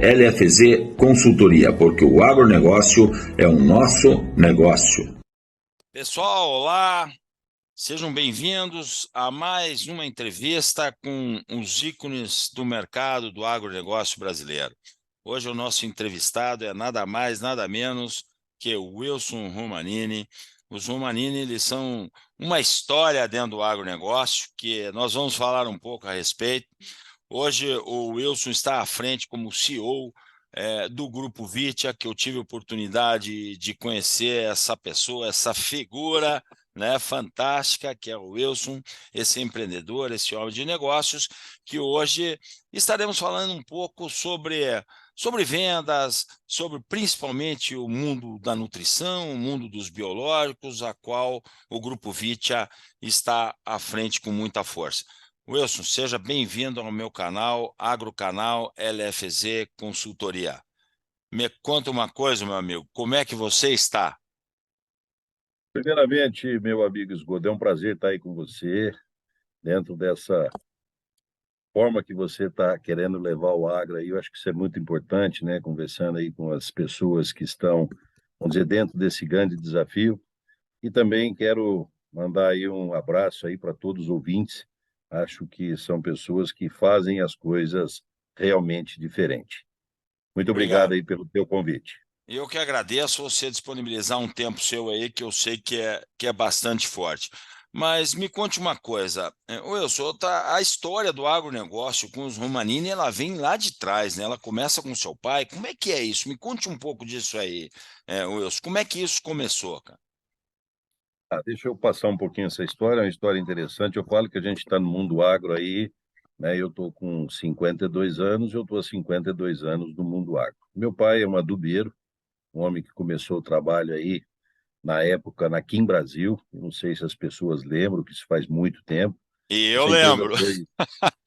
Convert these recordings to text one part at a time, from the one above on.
LFZ Consultoria, porque o agronegócio é o nosso negócio. Pessoal, olá, sejam bem-vindos a mais uma entrevista com os ícones do mercado do agronegócio brasileiro. Hoje o nosso entrevistado é nada mais, nada menos que o Wilson Romanini. Os Romanini, eles são uma história dentro do agronegócio, que nós vamos falar um pouco a respeito. Hoje o Wilson está à frente como CEO do Grupo Vitia, que eu tive a oportunidade de conhecer essa pessoa, essa figura, né, fantástica, que é o Wilson, esse empreendedor, esse homem de negócios, que hoje estaremos falando um pouco sobre vendas, sobre principalmente o mundo da nutrição, o mundo dos biológicos, a qual o Grupo Vitia está à frente com muita força. Wilson, seja bem-vindo ao meu canal, Agrocanal LFZ Consultoria. Me conta uma coisa, meu amigo, como é que você está? Primeiramente, meu amigo Esgodo, é um prazer estar aí com você, dentro dessa forma que você está querendo levar o agro aí. Eu acho que isso é muito importante, né? Conversando aí com as pessoas que estão, vamos dizer, dentro desse grande desafio. E também quero mandar aí um abraço aí para todos os ouvintes. Acho que são pessoas que fazem as coisas realmente diferente. Muito obrigado Obrigado. aí pelo teu convite. Eu que agradeço você disponibilizar um tempo seu aí, que eu sei que é bastante forte. Mas me conte uma coisa, Wilson, a história do agronegócio com os Romanini, ela vem lá de trás, né? Ela começa com seu pai. Como é que é isso? Me conte um pouco disso aí, Wilson. Como é que isso começou, cara? Deixa eu passar um pouquinho essa história, é uma história interessante. Eu falo que a gente está no mundo agro aí, né? Eu estou com 52 anos, eu estou há 52 anos no mundo agro. Meu pai é um adubeiro, um homem que começou o trabalho aí na época na Kim Brasil. Eu não sei se as pessoas lembram, que isso faz muito tempo. E eu Essa empresa lembro. foi,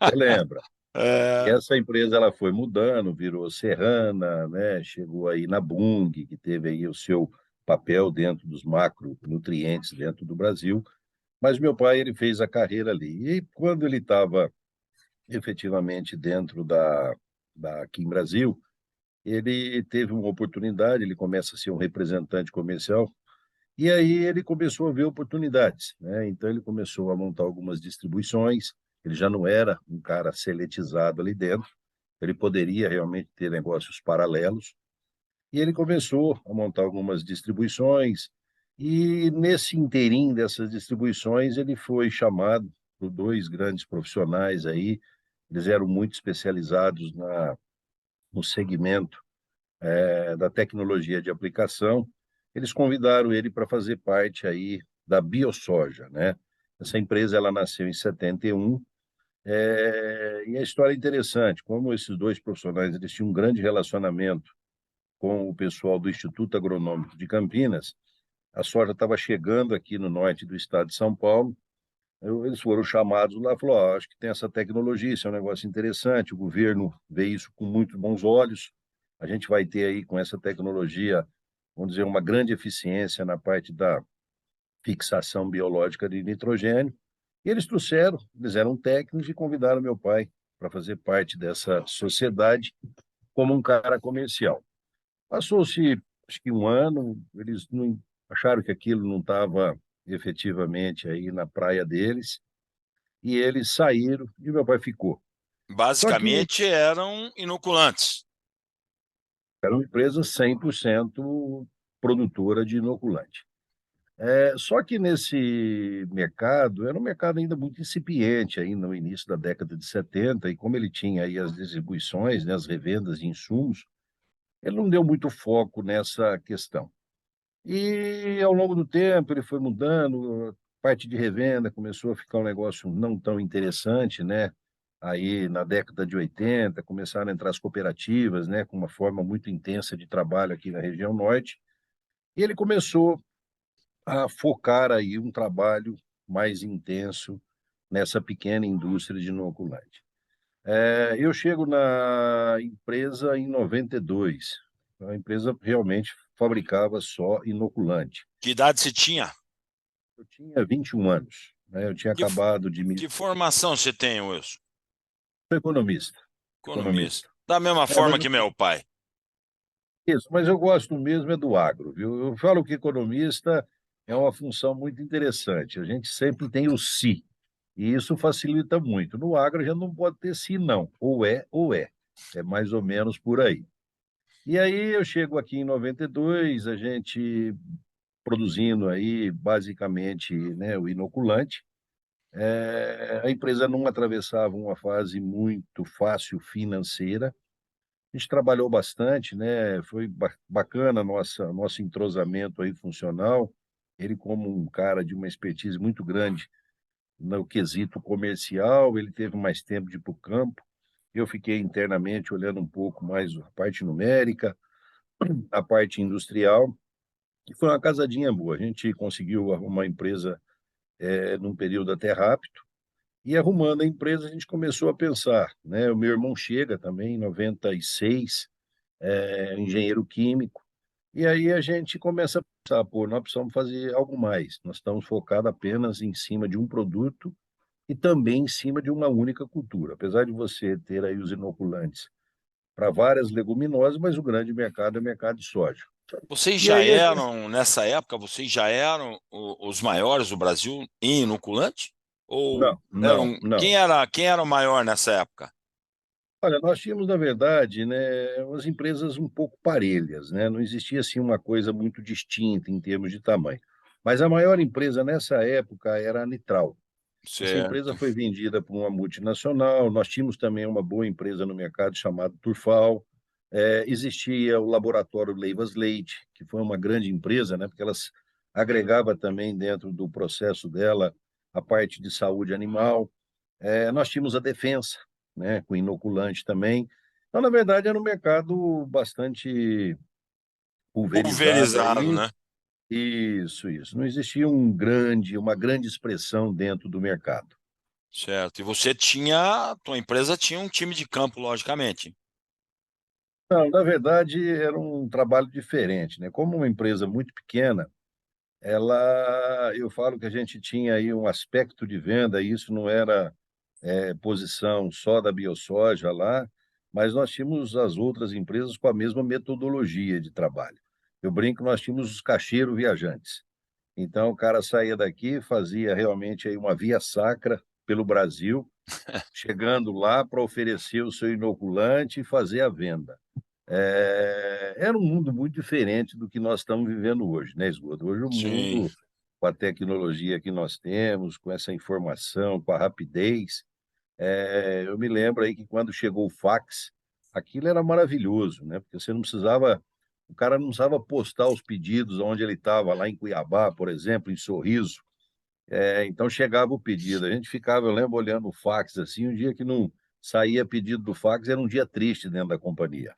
você lembra? E É, essa empresa ela foi mudando, virou Serrana, né? Chegou aí na Bung, que teve aí o seu papel dentro dos macronutrientes dentro do Brasil. Mas meu pai ele fez a carreira ali. E quando ele estava efetivamente dentro da Kim Brasil, ele teve uma oportunidade, ele começa a ser um representante comercial, e aí ele começou a ver oportunidades, né? Então ele começou a montar algumas distribuições, ele já não era um cara seletizado ali dentro, ele poderia realmente ter negócios paralelos, e ele começou a montar algumas distribuições, e nesse inteirinho dessas distribuições ele foi chamado por dois grandes profissionais aí, eles eram muito especializados no segmento da tecnologia de aplicação. Eles convidaram ele para fazer parte aí da BioSoja, né? Essa empresa ela nasceu em 71, e a história é interessante, como esses dois profissionais eles tinham um grande relacionamento com o pessoal do Instituto Agronômico de Campinas. A soja estava chegando aqui no norte do estado de São Paulo. Eles foram chamados lá e falaram: acho que tem essa tecnologia, isso é um negócio interessante, o governo vê isso com muito bons olhos, a gente vai ter aí com essa tecnologia, vamos dizer, uma grande eficiência na parte da fixação biológica de nitrogênio. E eles trouxeram, eles eram técnicos e convidaram meu pai para fazer parte dessa sociedade como um cara comercial. Passou-se, acho que um ano, eles não acharam que aquilo não estava efetivamente aí na praia deles, e eles saíram e meu pai ficou. Só que basicamente eram inoculantes. era uma empresa 100% produtora de inoculante. Só que nesse mercado, era um mercado ainda muito incipiente, ainda no início da década de 70, e como ele tinha aí as distribuições, né, as revendas de insumos, ele não deu muito foco nessa questão. E ao longo do tempo ele foi mudando, a parte de revenda começou a ficar um negócio não tão interessante, né? Aí na década de 80 começaram a entrar as cooperativas, né, com uma forma muito intensa de trabalho aqui na região norte, e ele começou a focar aí um trabalho mais intenso nessa pequena indústria de inoculante. Eu chego na empresa em 92. A empresa realmente fabricava só inoculante. Que idade se tinha? Eu tinha 21 anos, né? Eu tinha Que, acabado de me... que formação você tem, Wilson? Sou economista, Economista. economista. Da mesma É, mas forma que meu pai. isso, mas eu gosto mesmo é do agro, viu? Eu falo que economista é uma função muito interessante. A gente sempre tem o "se", e isso facilita muito. No agro, a gente não pode ter "se", não. Ou é, ou é. É mais ou menos por aí. E aí eu chego aqui em 92, a gente produzindo aí basicamente, né, o inoculante. A empresa não atravessava uma fase muito fácil financeira. A gente trabalhou bastante, né, foi bacana nosso entrosamento aí funcional. Ele como um cara de uma expertise muito grande no quesito comercial, ele teve mais tempo de ir para o campo. Eu fiquei internamente olhando um pouco mais a parte numérica, a parte industrial, e foi uma casadinha boa. A gente conseguiu arrumar a empresa, num período até rápido, e arrumando a empresa a gente começou a pensar, né, o meu irmão chega também em 96, engenheiro químico, e aí a gente começa a pensar: "Pô, nós precisamos fazer algo mais, nós estamos focados apenas em cima de um produto e também em cima de uma única cultura". Apesar de você ter aí os inoculantes para várias leguminosas, mas o grande mercado é o mercado de soja. Vocês E já aí a gente eram, nessa época, vocês já eram os maiores do Brasil em inoculante? Ou não, não, não. quem era o maior nessa época? Olha, nós tínhamos, na verdade, né, umas empresas um pouco parelhas, né, não existia, assim, uma coisa muito distinta em termos de tamanho. Mas a maior empresa nessa época era a Nitral. Essa empresa Certo. foi vendida por uma multinacional, nós tínhamos também uma boa empresa no mercado chamada Turfal, existia o laboratório Leivas Leite, que foi uma grande empresa, né, porque elas agregava também dentro do processo dela a parte de saúde animal. Nós tínhamos a Defensa, né, com inoculante também. Então, na verdade, era um mercado bastante pulverizado Pulverizado, aí. né? Isso. Não existia uma grande expressão dentro do mercado. Certo. E você tinha, tua empresa tinha um time de campo, logicamente. Não, na verdade, era um trabalho diferente, né? Como uma empresa muito pequena, eu falo que a gente tinha aí um aspecto de venda, e isso não era posição só da BioSoja lá, mas nós tínhamos as outras empresas com a mesma metodologia de trabalho. Eu brinco que nós tínhamos os caixeiros viajantes. Então, o cara saía daqui, fazia realmente aí uma via sacra pelo Brasil, chegando lá para oferecer o seu inoculante e fazer a venda. Era um mundo muito diferente do que nós estamos vivendo hoje, né, Esgoto? Hoje o Sim. mundo, com a tecnologia que nós temos, com essa informação, com a rapidez, eu me lembro aí que quando chegou o fax, aquilo era maravilhoso, né, porque você não precisava o cara não precisava postar os pedidos onde ele estava, lá em Cuiabá, por exemplo, em Sorriso. Então chegava o pedido, a gente ficava, eu lembro, olhando o fax, assim, um dia que não saía pedido do fax, era um dia triste dentro da companhia.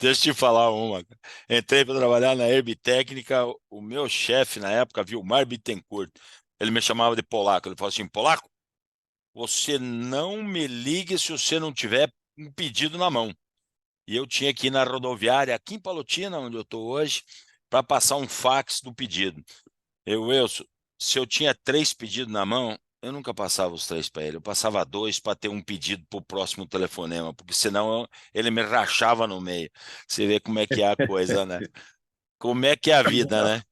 Deixa eu te falar uma. Entrei para trabalhar na Herbtécnica, o meu chefe na época, Vilmar Bittencourt, ele me chamava de polaco. Ele falou assim: Polaco, você não me ligue se você não tiver um pedido na mão. E eu tinha que ir na rodoviária aqui em Palotina, onde eu estou hoje, para passar um fax do pedido. Wilson, se eu tinha 3 pedidos na mão, eu nunca passava os 3 para ele. Eu passava 2 para ter um pedido para o próximo telefonema, porque senão ele me rachava no meio. Você vê como é que é a coisa, né? Como é que é a vida, né?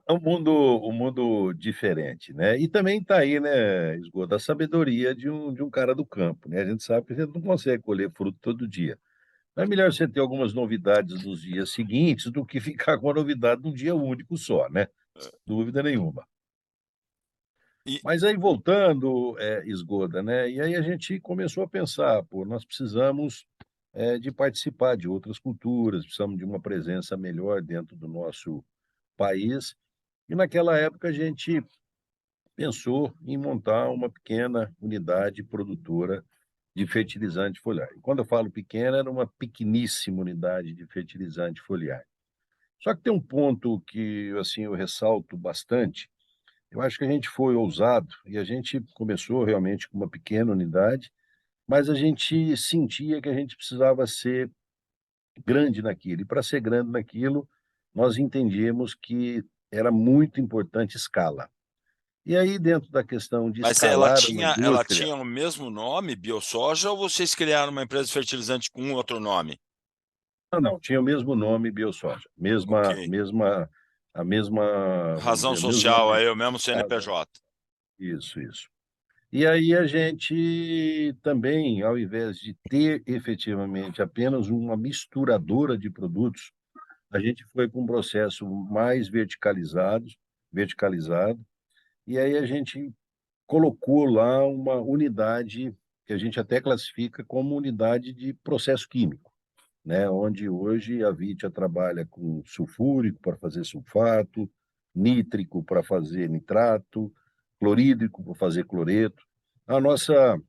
É um mundo diferente, né. E também está aí, né, Esgoto, a sabedoria de um cara do campo, né. A gente sabe que a gente não consegue colher fruto todo dia. É melhor você ter algumas novidades nos dias seguintes do que ficar com a novidade num dia único só, né, dúvida nenhuma. E, Mas aí voltando, Esgoda, né, e aí a gente começou a pensar: "Pô, nós precisamos, de participar de outras culturas, precisamos de uma presença melhor dentro do nosso país". E naquela época a gente pensou em montar uma pequena unidade produtora de fertilizante foliar. E quando eu falo pequena, era uma pequeníssima unidade de fertilizante foliar. Só que tem um ponto que, assim, eu ressalto bastante. Eu acho que a gente foi ousado e a gente começou realmente com uma pequena unidade, mas a gente sentia que a gente precisava ser grande naquilo. E para ser grande naquilo, nós entendíamos que era muito importante escala. E aí, dentro da questão de Mas ela escalar uma tinha, ela indústria, tinha o mesmo nome, BioSoja, ou vocês criaram uma empresa de fertilizante com outro nome? não, tinha o mesmo nome BioSoja, Ok. a mesma, vamos Razão dizer, o mesmo nome social, de aí o mesmo razão. CNPJ. Isso, isso. E aí a gente também, ao invés de ter efetivamente apenas uma misturadora de produtos, a gente foi para um processo mais verticalizado, e aí a gente colocou lá uma unidade que a gente até classifica como unidade de processo químico, né? Onde hoje a Vitia trabalha com sulfúrico para fazer sulfato, nítrico para fazer nitrato, clorídrico para fazer cloreto. A nossa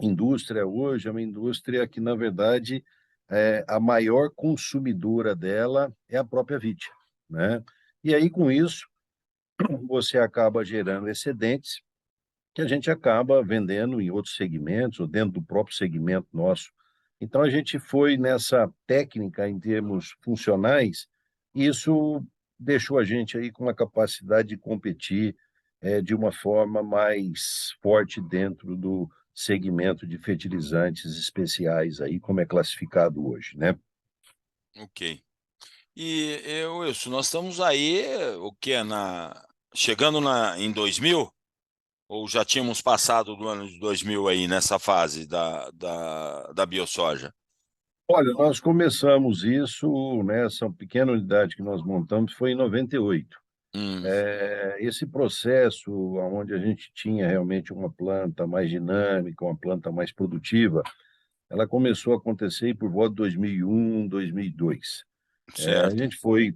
indústria hoje é uma indústria que, na verdade, a maior consumidora dela é a própria Vitia, né? E aí, com isso, você acaba gerando excedentes que a gente acaba vendendo em outros segmentos ou dentro do próprio segmento nosso. Então, a gente foi nessa técnica em termos funcionais, e isso deixou a gente aí com uma capacidade de competir de uma forma mais forte dentro do segmento de fertilizantes especiais aí, como é classificado hoje, né? Ok. Wilson, nós estamos aí, o quê? Chegando em 2000? Ou já tínhamos passado do ano de 2000 aí, nessa fase da BioSoja? Olha, nós começamos isso, né, essa pequena unidade que nós montamos foi em 98. Hum, Esse processo, onde a gente tinha realmente uma planta mais dinâmica, uma planta mais produtiva, ela começou a acontecer por volta de 2001, 2002. A certo. gente foi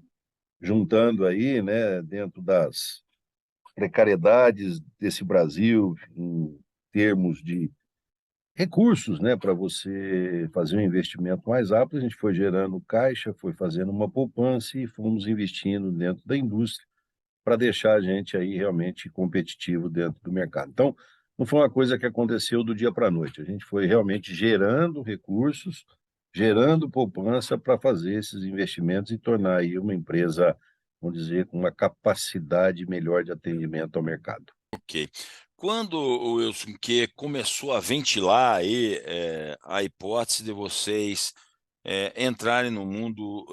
juntando aí, né, dentro das precariedades desse Brasil, em termos de recursos, né, para você fazer um investimento mais rápido, a gente foi gerando caixa, foi fazendo uma poupança e fomos investindo dentro da indústria para deixar a gente aí realmente competitivo dentro do mercado. Então, não foi uma coisa que aconteceu do dia para a noite. A gente foi realmente gerando recursos, gerando poupança para fazer esses investimentos e tornar aí uma empresa, vamos dizer, com uma capacidade melhor de atendimento ao mercado. Ok. Quando, o Wilson, que começou a ventilar aí a hipótese de vocês entrarem no mundo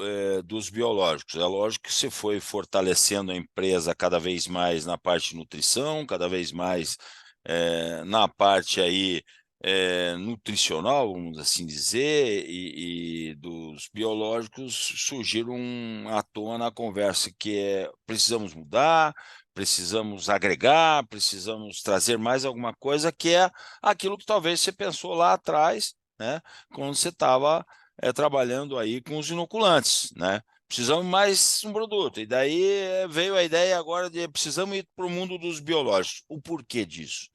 dos biológicos, é lógico que você foi fortalecendo a empresa cada vez mais na parte de nutrição, cada vez mais na parte aí nutricional, vamos assim dizer, e dos biológicos surgiram à tona a conversa que precisamos mudar, precisamos agregar, precisamos trazer mais alguma coisa, que é aquilo que talvez você pensou lá atrás, né, quando você estava trabalhando aí com os inoculantes, né? Precisamos mais um produto. E daí veio a ideia agora de precisamos ir para o mundo dos biológicos. O porquê disso?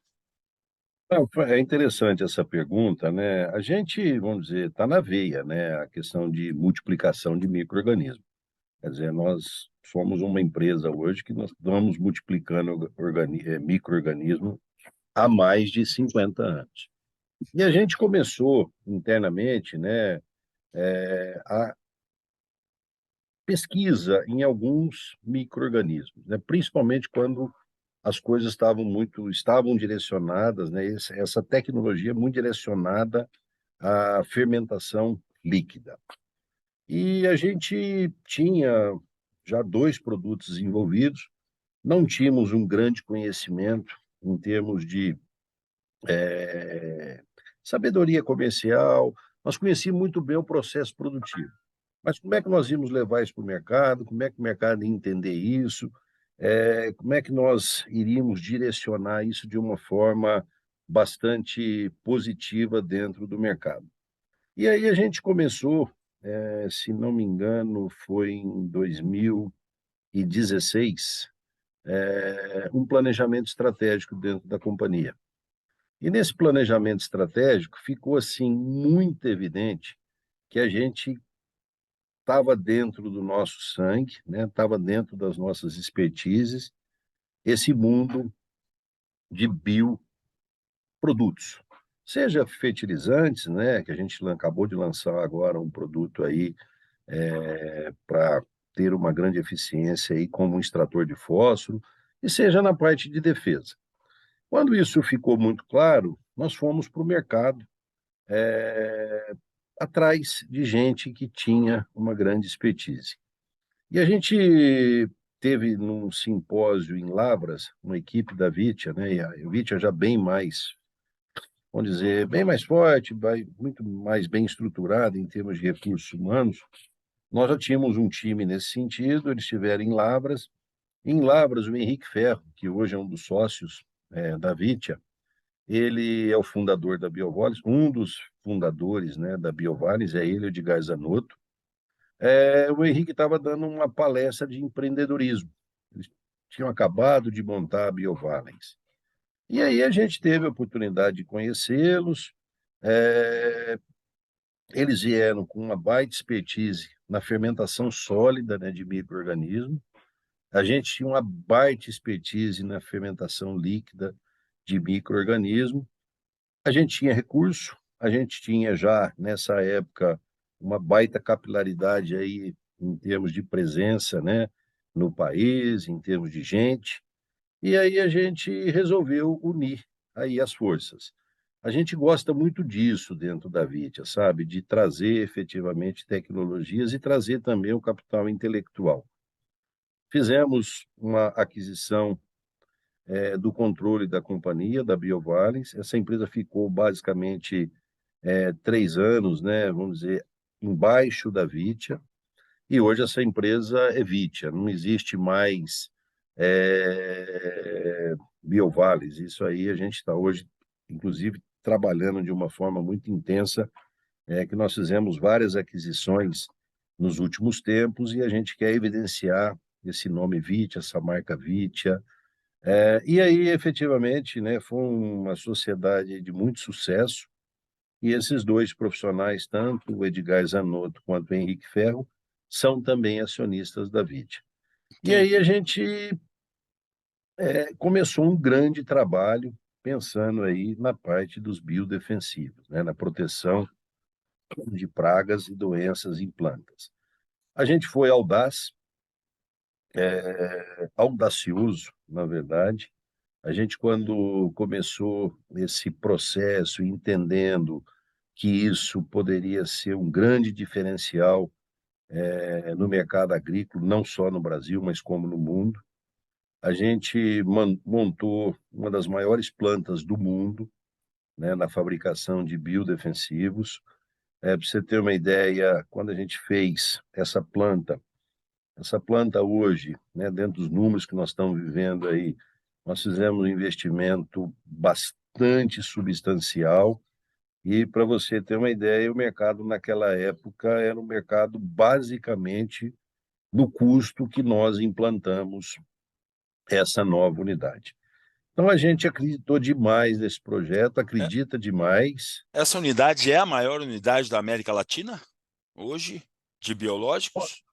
Não, é interessante essa pergunta, né? A gente, vamos dizer, está na veia, né? A questão de multiplicação de micro-organismos. Quer dizer, nós somos uma empresa hoje que nós estamos multiplicando micro-organismos há mais de 50 anos. E a gente começou internamente, né, a pesquisa em alguns micro-organismos, né, principalmente quando as coisas estavam direcionadas, né, essa tecnologia é muito direcionada à fermentação líquida. E a gente tinha já dois produtos desenvolvidos, não tínhamos um grande conhecimento em termos de sabedoria comercial, nós conhecíamos muito bem o processo produtivo. Mas como é que nós íamos levar isso para o mercado? Como é que o mercado ia entender isso? Como é que nós iríamos direcionar isso de uma forma bastante positiva dentro do mercado? E aí a gente começou, se não me engano, foi em 2016, um planejamento estratégico dentro da companhia. E nesse planejamento estratégico ficou assim muito evidente que a gente estava dentro do nosso sangue, né? Estava dentro das nossas expertises, esse mundo de bioprodutos. Seja fertilizantes, né? Que a gente acabou de lançar agora um produto aí para ter uma grande eficiência aí como um extrator de fósforo, e seja na parte de defesa. Quando isso ficou muito claro, nós fomos para o mercado atrás de gente que tinha uma grande expertise. E a gente teve num simpósio em Lavras, uma equipe da Vitia, né? E a Vitia já bem mais, vamos dizer, bem mais forte, muito mais bem estruturada em termos de recursos humanos. Nós já tínhamos um time nesse sentido, eles estiveram em Lavras. Em Lavras, o Henrique Ferro, que hoje é um dos sócios da Vitia, ele é o fundador da Biovalis, um dos fundadores, né, da Biovalis, é ele, o Edgar Zanotto. O Henrique estava dando uma palestra de empreendedorismo. Eles tinham acabado de montar a Biovalens. E aí a gente teve a oportunidade de conhecê-los. É, Eles vieram com uma baita expertise na fermentação sólida, né, de micro-organismos. A gente tinha uma baita expertise na fermentação líquida de micro-organismos. A gente tinha recurso, a gente tinha já, nessa época, uma baita capilaridade aí em termos de presença, né, no país, em termos de gente, e aí a gente resolveu unir aí as forças. A gente gosta muito disso dentro da Vitia, sabe? De trazer efetivamente tecnologias e trazer também o capital intelectual. Fizemos uma aquisição do controle da companhia, da Biovalens. Essa empresa ficou basicamente 3 anos, né, vamos dizer, embaixo da Vitia, e hoje essa empresa é Vitia, não existe mais Biovales. Isso aí a gente está hoje, inclusive, trabalhando de uma forma muito intensa, que nós fizemos várias aquisições nos últimos tempos e a gente quer evidenciar esse nome Vitia, essa marca Vitia. E aí, efetivamente, né, foi uma sociedade de muito sucesso, e esses dois profissionais, tanto o Edgar Zanotto quanto o Henrique Ferro, são também acionistas da Vitia. E aí a Entendi. gente começou um grande trabalho pensando aí na parte dos biodefensivos, né, na proteção de pragas e doenças em plantas. A gente foi audacioso, na verdade. A gente, quando começou esse processo, entendendo que isso poderia ser um grande diferencial no mercado agrícola, não só no Brasil, mas como no mundo. A gente montou uma das maiores plantas do mundo, né, na fabricação de biodefensivos. Para você ter uma ideia, quando a gente fez essa planta hoje, né, dentro dos números que nós estamos vivendo aí, nós fizemos um investimento bastante substancial. E para você ter uma ideia, o mercado naquela época era um mercado basicamente no custo que nós implantamos essa nova unidade. Então a gente acreditou demais nesse projeto, É, acredita demais. essa unidade é a maior unidade da América Latina, hoje, de biológicos?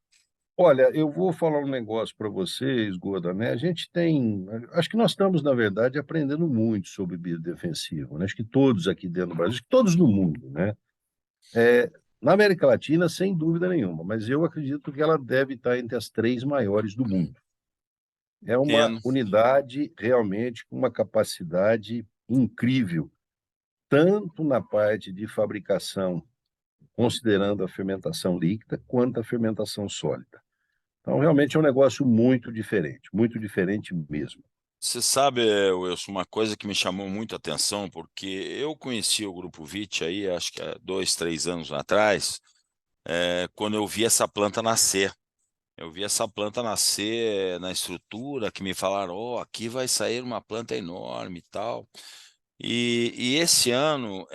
Olha, eu vou falar um negócio para vocês, Goda, né? A gente tem, acho que nós estamos, na verdade, aprendendo muito sobre biodefensivo, né? Acho que todos aqui dentro do Brasil, acho que todos no mundo, né? Na América Latina, sem dúvida nenhuma, mas eu acredito que ela deve estar entre as 3 maiores do mundo. É uma Entendo. unidade realmente com uma capacidade incrível, tanto na parte de fabricação, considerando a fermentação líquida, quanto a fermentação sólida. Então, realmente é um negócio muito diferente mesmo. Você sabe, Wilson, uma coisa que me chamou muito a atenção, porque eu conheci o Grupo Vit aí, acho que há 2, 3 anos atrás, quando eu vi essa planta nascer. Eu vi essa planta nascer na estrutura, que me falaram, oh, aqui vai sair uma planta enorme e tal. E esse ano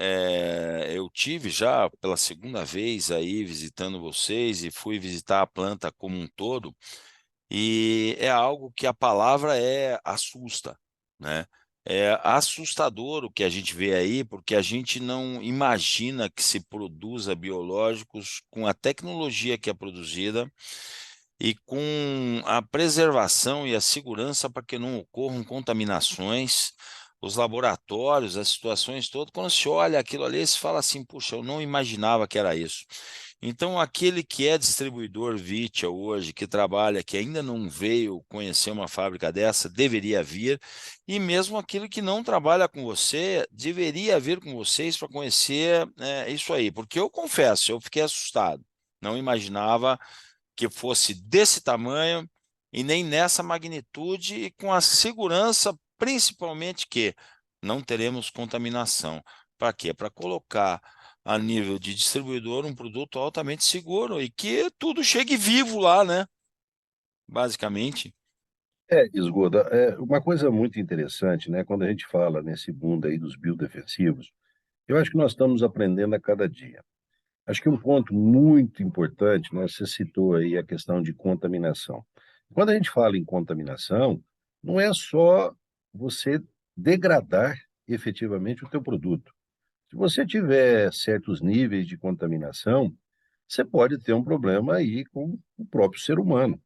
eu tive já pela segunda vez aí visitando vocês e fui visitar a planta como um todo. E é algo que a palavra assusta, né? É assustador o que a gente vê aí, porque a gente não imagina que se produza biológicos com a tecnologia que é produzida e com a preservação e a segurança para que não ocorram contaminações, os laboratórios, as situações todas. Quando se olha aquilo ali, se fala assim, puxa, eu não imaginava que era isso. Então, aquele que é distribuidor Vitia hoje, que trabalha, que ainda não veio conhecer uma fábrica dessa, deveria vir, e mesmo aquele que não trabalha com você, deveria vir com vocês para conhecer isso aí, porque eu confesso, eu fiquei assustado, não imaginava que fosse desse tamanho e nem nessa magnitude e com a segurança, principalmente que não teremos contaminação. Para quê? Para colocar a nível de distribuidor um produto altamente seguro e que tudo chegue vivo lá, né? Basicamente. Esgoda, uma coisa muito interessante, né, quando a gente fala nesse mundo aí dos biodefensivos, eu acho que nós estamos aprendendo a cada dia. Acho que um ponto muito importante, né, você citou aí a questão de contaminação. Quando a gente fala em contaminação, não é só você degradar efetivamente o teu produto. Se você tiver certos níveis de contaminação, você pode ter um problema aí com o próprio ser humano.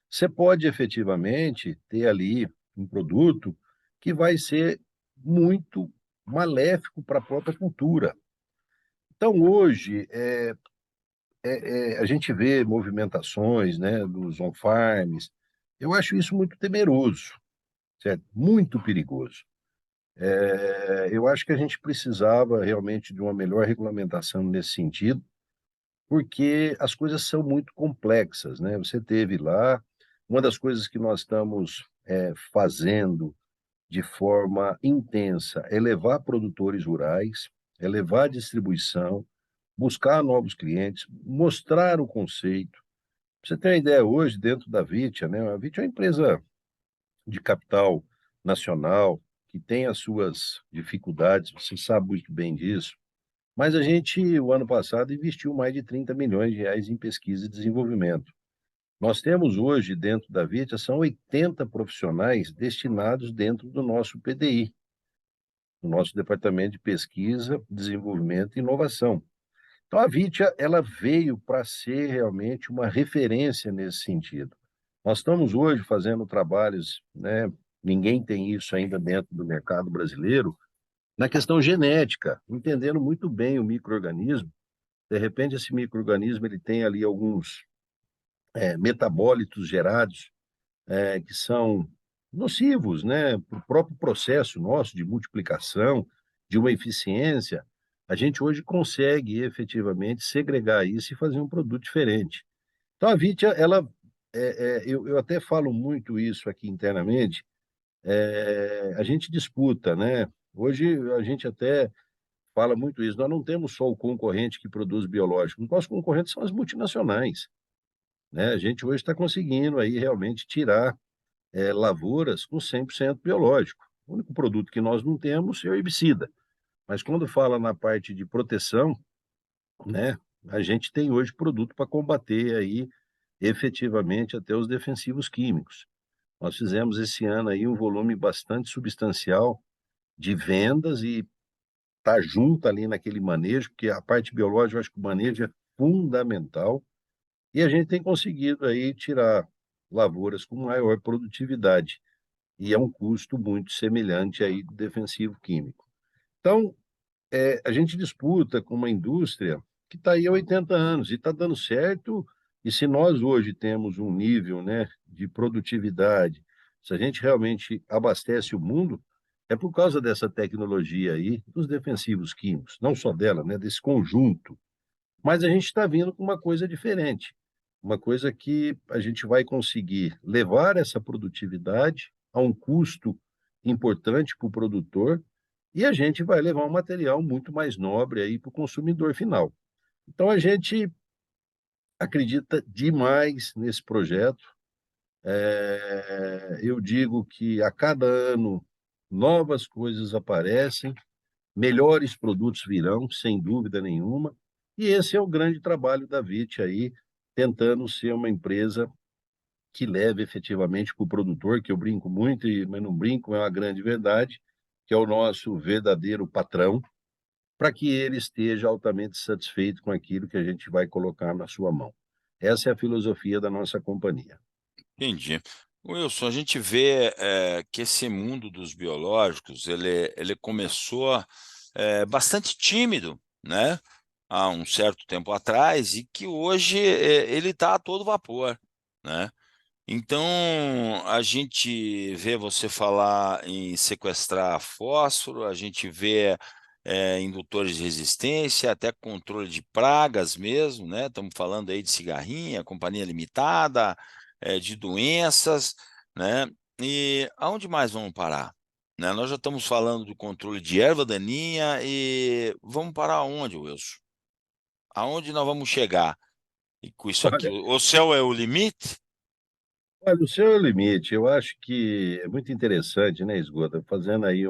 Você pode efetivamente ter ali um produto que vai ser muito maléfico para a própria cultura. Então, hoje, a gente vê movimentações, né, dos on-farms. Eu acho isso muito temeroso, certo? Muito perigoso. Eu acho que a gente precisava realmente de uma melhor regulamentação nesse sentido, porque as coisas são muito complexas, né? Você teve lá, uma das coisas que nós estamos fazendo de forma intensa é levar produtores rurais, é levar distribuição, buscar novos clientes, mostrar o conceito. Pra você ter uma ideia, hoje, dentro da Vitia, né? A Vitia é uma empresa de capital nacional, que tem as suas dificuldades, você sabe muito bem disso, mas a gente, o ano passado, investiu mais de 30 milhões de reais em pesquisa e desenvolvimento. Nós temos hoje, dentro da Vitia, são 80 profissionais destinados dentro do nosso PDI, do nosso Departamento de Pesquisa, Desenvolvimento e Inovação. Então, a Vitia, ela veio para ser realmente uma referência nesse sentido. Nós estamos hoje fazendo trabalhos, né, ninguém tem isso ainda dentro do mercado brasileiro, na questão genética, entendendo muito bem o micro-organismo. De repente, esse micro-organismo ele tem ali alguns metabólitos gerados que são nocivos, né, para o próprio processo nosso de multiplicação, de uma eficiência. A gente hoje consegue efetivamente segregar isso e fazer um produto diferente. Então, a Vitia, ela, eu até falo muito isso aqui internamente, a gente disputa, né? Hoje a gente até fala muito isso. Nós não temos só o concorrente que produz biológico, os nossos concorrentes são as multinacionais, né? A gente hoje está conseguindo aí realmente tirar lavouras com 100% biológico. O único produto que nós não temos é o herbicida. Mas quando fala na parte de proteção, né, a gente tem hoje produto para combater aí efetivamente até os defensivos químicos. Nós fizemos esse ano aí um volume bastante substancial de vendas e tá junto ali naquele manejo, porque a parte biológica, eu acho que o manejo é fundamental, e a gente tem conseguido aí tirar lavouras com maior produtividade, e é um custo muito semelhante aí do defensivo químico. Então, a gente disputa com uma indústria que está aí há 80 anos e está dando certo, e se nós hoje temos um nível, né, de produtividade, se a gente realmente abastece o mundo, é por causa dessa tecnologia aí, dos defensivos químicos, não só dela, né, desse conjunto. Mas a gente está vindo com uma coisa diferente, uma coisa que a gente vai conseguir levar essa produtividade a um custo importante para o produtor e a gente vai levar um material muito mais nobre aí para o consumidor final. Então a gente acredita demais nesse projeto. Eu digo que a cada ano novas coisas aparecem, melhores produtos virão, sem dúvida nenhuma, e esse é o grande trabalho da VIT aí, tentando ser uma empresa que leve efetivamente para o produtor, que eu brinco muito, mas não brinco, é uma grande verdade, que é o nosso verdadeiro patrão, para que ele esteja altamente satisfeito com aquilo que a gente vai colocar na sua mão. Essa é a filosofia da nossa companhia. Entendi. Wilson, a gente vê que esse mundo dos biológicos, ele começou bastante tímido, né? há um certo tempo atrás e que hoje ele está a todo vapor, né? Então, a gente vê você falar em sequestrar fósforo, a gente vê indutores de resistência, até controle de pragas mesmo, né? Estamos falando aí de cigarrinha, companhia limitada, de doenças, né? E aonde mais vamos parar? Né? Nós já estamos falando do controle de erva daninha e vamos parar onde, Wilson? Aonde nós vamos chegar? E com isso aqui, Olha, o céu é o limite? olha, o seu é o limite. Eu acho que é muito interessante, né, Esgota, fazendo aí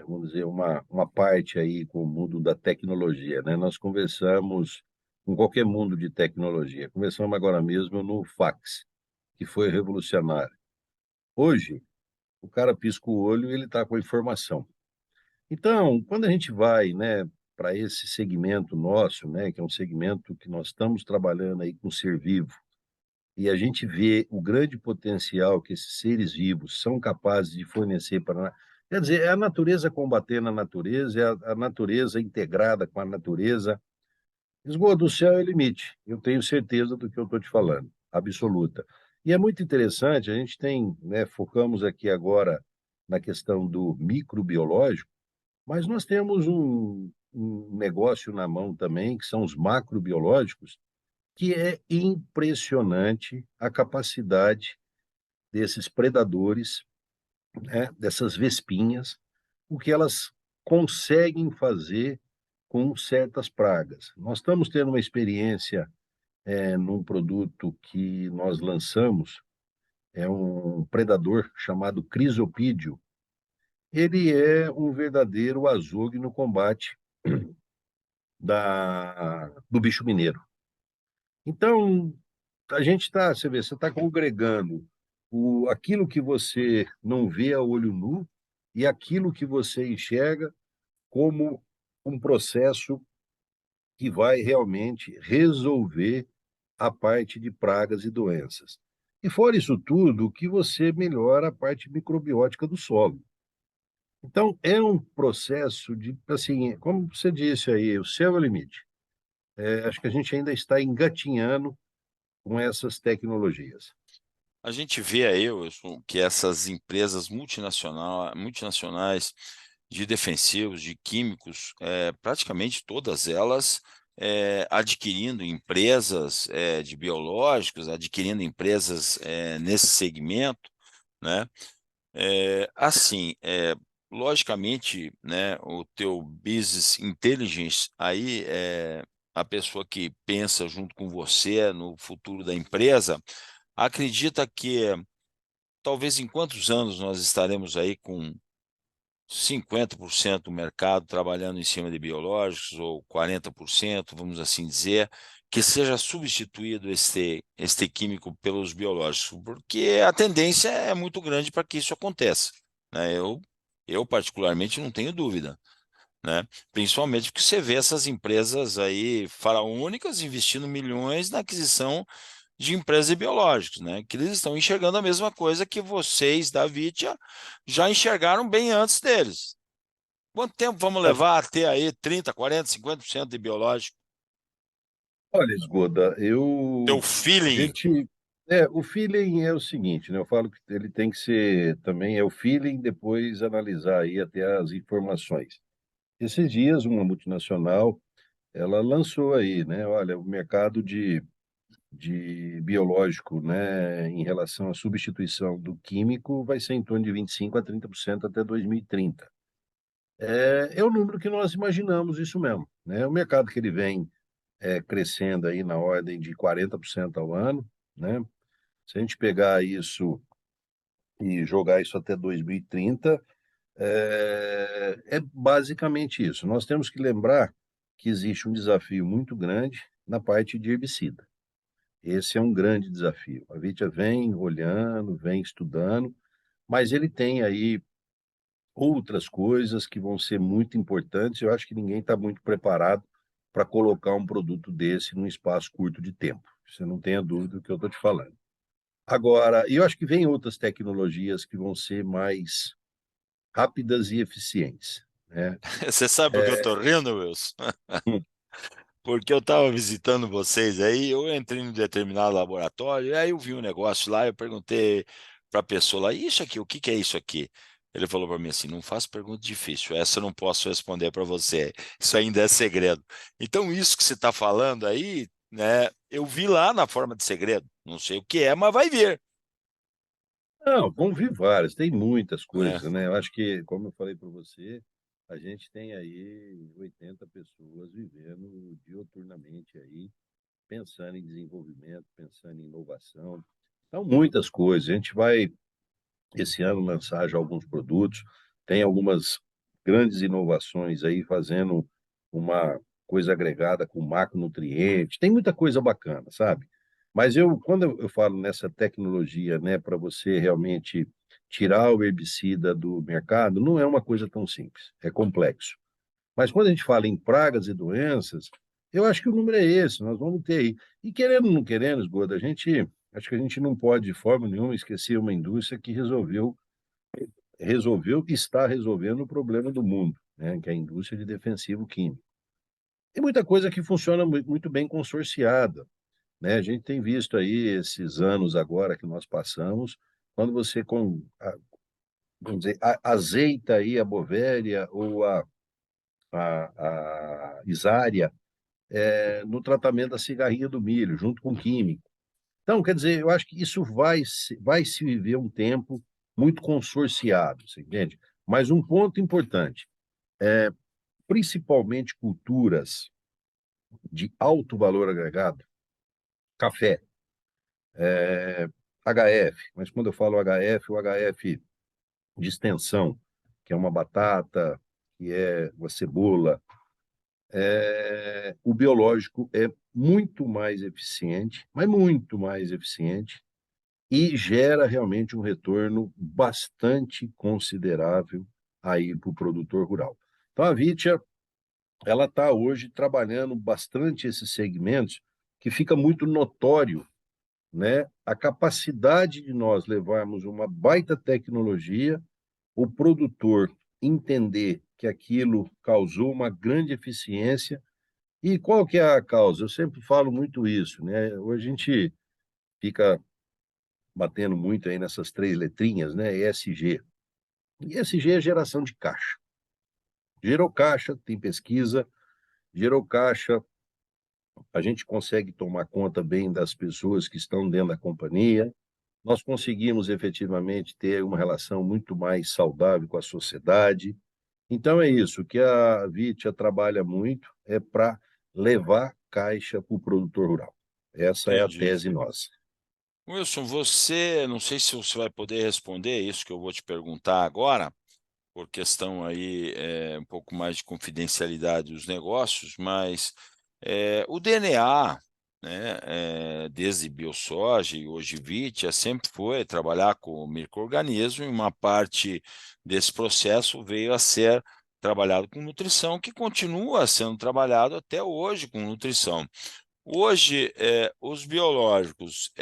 vamos dizer, uma parte aí com o mundo da tecnologia, né? Nós conversamos com qualquer mundo de tecnologia. Conversamos agora mesmo no fax, que foi revolucionário. Hoje, o cara pisca o olho e ele está com a informação. Então, quando a gente vai, né, para esse segmento nosso, né, que é um segmento que nós estamos trabalhando aí com ser vivo, e a gente vê o grande potencial que esses seres vivos são capazes de fornecer para a quer dizer, é a natureza combatendo a natureza, é a natureza integrada com a natureza. Esgoto do céu é o limite, eu tenho certeza do que eu estou te falando, absoluta. E é muito interessante, a gente tem, né, focamos aqui agora na questão do microbiológico, mas nós temos um negócio na mão também, que são os macrobiológicos, que é impressionante a capacidade desses predadores, né, dessas vespinhas, o que elas conseguem fazer com certas pragas. Nós estamos tendo uma experiência num produto que nós lançamos, é um predador chamado crisopídeo. Ele é um verdadeiro açougue no combate do bicho mineiro. Então, a gente está, você vê, você está congregando aquilo que você não vê a olho nu e aquilo que você enxerga como um processo que vai realmente resolver a parte de pragas e doenças. E fora isso tudo, que você melhora a parte microbiótica do solo. Então, é um processo de, assim, como você disse aí, o céu é o limite. Acho que a gente ainda está engatinhando com essas tecnologias. A gente vê aí, Wilson, que essas empresas multinacionais de defensivos, de químicos, praticamente todas elas adquirindo empresas de biológicos, adquirindo empresas nesse segmento, né? Assim, logicamente, né, o teu business intelligence aí a pessoa que pensa junto com você no futuro da empresa, acredita que talvez em quantos anos nós estaremos aí com 50% do mercado trabalhando em cima de biológicos, ou 40%, vamos assim dizer, que seja substituído este químico pelos biológicos, porque a tendência é muito grande para que isso aconteça, né? Eu particularmente não tenho dúvida, né? Principalmente porque você vê essas empresas aí faraônicas investindo milhões na aquisição de empresas de biológicos, né? Que eles estão enxergando a mesma coisa que vocês da Vitia já enxergaram bem antes deles. Quanto tempo vamos levar a ter aí 30, 40, 50% de biológico? Olha, Esgoda, Teu a feeling? gente, o feeling é o seguinte, né? Eu falo que ele tem que ser também é o feeling, depois analisar aí até as informações. Esses dias, uma multinacional, ela lançou aí, né? Olha, o mercado de biológico, né, em relação à substituição do químico, vai ser em torno de 25 a 30% até 2030. É o número que nós imaginamos isso mesmo, né? É o mercado que ele vem crescendo aí na ordem de 40% ao ano, né? Se a gente pegar isso e jogar isso até 2030, é basicamente isso. Nós temos que lembrar que existe um desafio muito grande na parte de herbicida. Esse é um grande desafio. A Vitia vem olhando, vem estudando, mas ele tem aí outras coisas que vão ser muito importantes. Eu acho que ninguém está muito preparado para colocar um produto desse num espaço curto de tempo. Você não tenha dúvida do que eu estou te falando. Agora, eu acho que vem outras tecnologias que vão ser mais rápidas e eficientes. né? Você sabe por que eu estou rindo, Wilson? Hum. Porque eu estava visitando vocês aí, eu entrei em um determinado laboratório, e aí eu vi um negócio lá, eu perguntei para a pessoa lá, isso aqui, o que que é isso aqui? Ele falou para mim assim, não faça pergunta difícil, essa eu não posso responder para você, isso ainda é segredo. Então isso que você está falando aí, né, eu vi lá na forma de segredo, não sei o que é, mas vai vir, Não, vão vir várias, tem muitas né? coisas, né, eu acho que, como eu falei para você, a gente tem aí 80 pessoas vivendo diuturnamente aí, pensando em desenvolvimento, pensando em inovação. Então, muitas coisas. A gente vai, esse ano, lançar já alguns produtos, tem algumas grandes inovações aí, fazendo uma coisa agregada com macronutrientes, tem muita coisa bacana, sabe? Mas quando eu falo nessa tecnologia, né, para você realmente tirar o herbicida do mercado, não é uma coisa tão simples, é complexo. Mas quando a gente fala em pragas e doenças, eu acho que o número é esse, nós vamos ter aí. E querendo ou não querendo, Esgoda, acho que a gente não pode de forma nenhuma esquecer uma indústria que resolveu e está resolvendo o problema do mundo, né, que é a indústria de defensivo químico. Tem muita coisa que funciona muito bem consorciada, né? A gente tem visto aí esses anos agora que nós passamos, quando você vamos dizer, azeita aí a Bovéria ou a Isária, no tratamento da cigarrinha do milho, junto com químico. Então, quer dizer, eu acho que isso vai se viver um tempo muito consorciado, você entende? Mas um ponto importante, principalmente culturas de alto valor agregado, café, HF, mas quando eu falo HF, o HF de extensão, que é uma batata, que é uma cebola, o biológico é muito mais eficiente, mas muito mais eficiente, e gera realmente um retorno bastante considerável aí para o produtor rural. Então, a Vitia, ela está hoje trabalhando bastante esses segmentos, que fica muito notório, né, a capacidade de nós levarmos uma baita tecnologia, o produtor entender que aquilo causou uma grande eficiência. E qual que é a causa? Eu sempre falo muito isso, né? Hoje a gente fica batendo muito aí nessas três letrinhas, né? ESG. ESG é geração de caixa. Gerou caixa, tem pesquisa, gerou caixa, a gente consegue tomar conta bem das pessoas que estão dentro da companhia, nós conseguimos efetivamente ter uma relação muito mais saudável com a sociedade. Então é isso, o que a Vitia trabalha muito é para levar caixa para o produtor rural. Essa é a Entendi. tese nossa. Wilson, você, não sei se você vai poder responder isso que eu vou te perguntar agora, por questão aí um pouco mais de confidencialidade dos negócios, mas o DNA, né, desde BioSoja e hoje Vitia, sempre foi trabalhar com micro-organismo e uma parte desse processo veio a ser trabalhado com nutrição, que continua sendo trabalhado até hoje com nutrição. Hoje, os biológicos,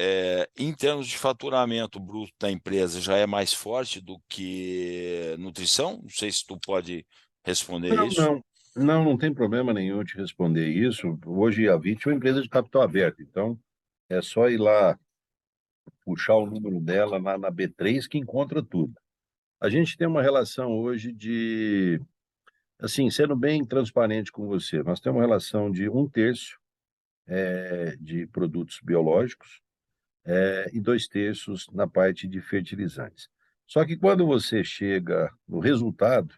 em termos de faturamento bruto da empresa, já é mais forte do que nutrição? Não sei se tu pode responder Não, isso. não, não tem problema nenhum te responder isso. Hoje a Vit é uma empresa de capital aberto, então é só ir lá puxar o número dela na B3 que encontra tudo. A gente tem uma relação hoje assim, sendo bem transparente com você, nós temos uma relação de um terço de produtos biológicos, e dois terços na parte de fertilizantes. Só que quando você chega no resultado,